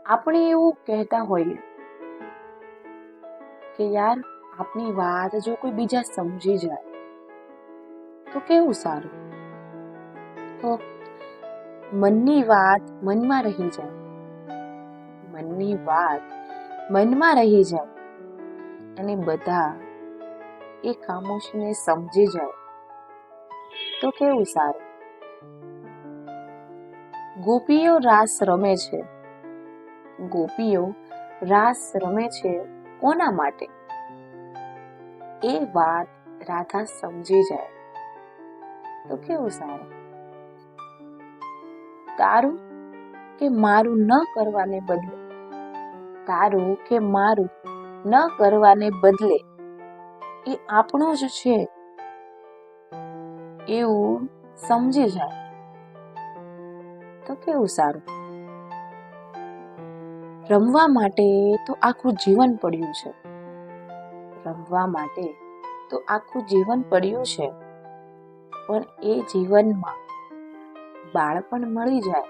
આપણે એવું કહેતા હોઈએ કે યાર આપણી વાત જો કોઈ બીજા સમજી જાય તો કેવું સારું. તો મનની વાત મનમાં રહી જાય, મનની વાત મનમાં રહી જાય અને બધા એ ખામોશીને સમજી જાય તો કેવું સારું. ગોપીઓ રાસ રમે છે, ગોપીઓ રાસ રમે છે કોના માટે? એ વાત રાધા સમજી જાય તો કેવું સારું. તારું કે મારું ન કરવાને બદલે, તારું કે મારું ન કરવાને બદલે એ આપણું જ છે એવું સમજી જાય તો કેવું સારું. રમવા માટે તો આખું જીવન પડ્યું છે, રમવા માટે તો આખું જીવન પડ્યું છે, પણ એ જીવનમાં બાળપણ મળી જાય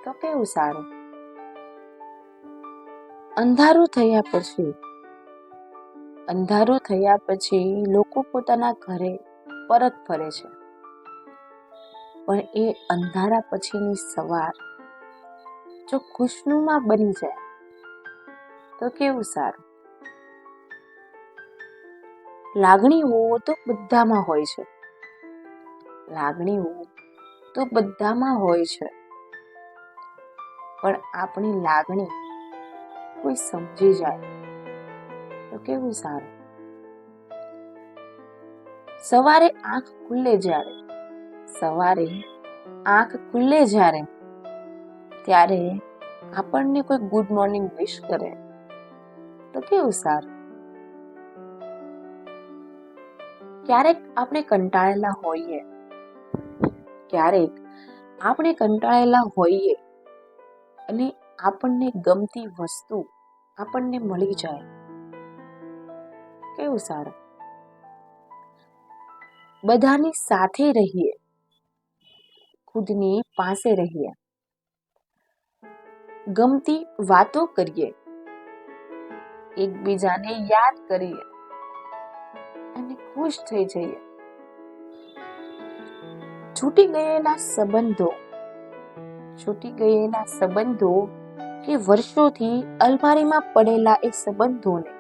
તો કેવું સારું. અંધારું થયા પછી લોકો પોતાના ઘરે પરત ફરે છે, પણ એ અંધારા પછીની સવાર જો ખુશનુમા બની જાય તો કેવું સારું. લાગણીઓ તો બધામાં હોય છે, લાગણીઓ તો બધામાં હોય છે, પણ આપણી લાગણી કોઈ સમજી જાય તો કેવું સારું. સવારે આંખ ખુલ્લે જ્યારે ત્યારે આપણને કોઈ ગુડ મોર્નિંગ વિશ કરે તો કેવું સારું. ક્યારેક આપણે કંટાળેલા હોઈએ અને આપણને ગમતી વસ્તુ આપણને મળી જાય કેવું સારું. બધાની સાથે રહીએ, ખુદની પાસે રહીએ, ગમતી વાતો કરીએ, એકબીજાને યાદ કરીએ અને ખુશ થઈ જઈએ. છૂટી ગયેલા સંબંધો કે વર્ષોથી અલમારીમાં પડેલા એ સંબંધોને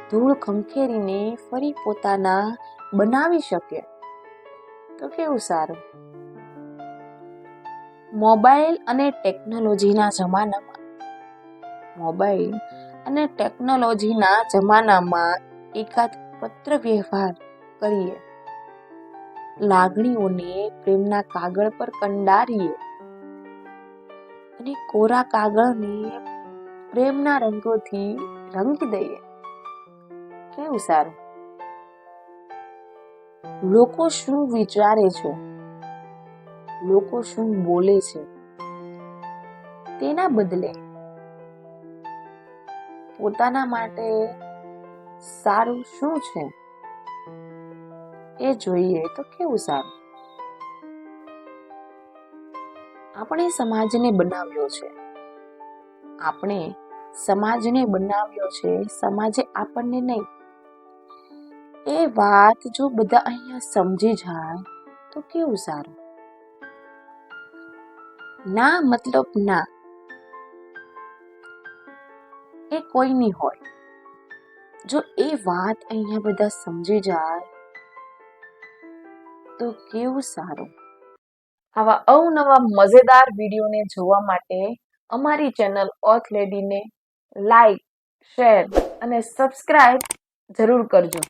ધૂળ ખંખેરીને ફરી પોતાના બનાવી શકે તો કેવું સારું. મોબાઈલ અને ટેકનોલોજીના જમાનામાં એકાદ પત્ર વ્યવહાર કરીએ, લાગણીઓને પ્રેમના કાગળ પર કંડારીએ અને કોરા કાગળને પ્રેમના રંગોથી રંગી દઈએ કેવું સારું. લોકો શું વિચારે છે, લોકો શું બોલે છે, તેના બદલે પોતાના માટે સારું શું છે એ જોઈએ તો કેવું સારું. આપણે સમાજને બનાવ્યો છે, સમાજે આપણને નહીં. એ વાત જો બધા અહીંયા સમજી જાય તો કેવું સારું. ના મતલબ ના એ કોઈની હોય, જો એ વાત અહીંયા બધા સમજી જાય તો કેવું સારું. આવા અવનવા મજેદાર વિડીયોને જોવા માટે અમારી ચેનલ ઓથ લેડીને લાઈક, શેર અને સબસ્ક્રાઇબ જરૂર કરજો.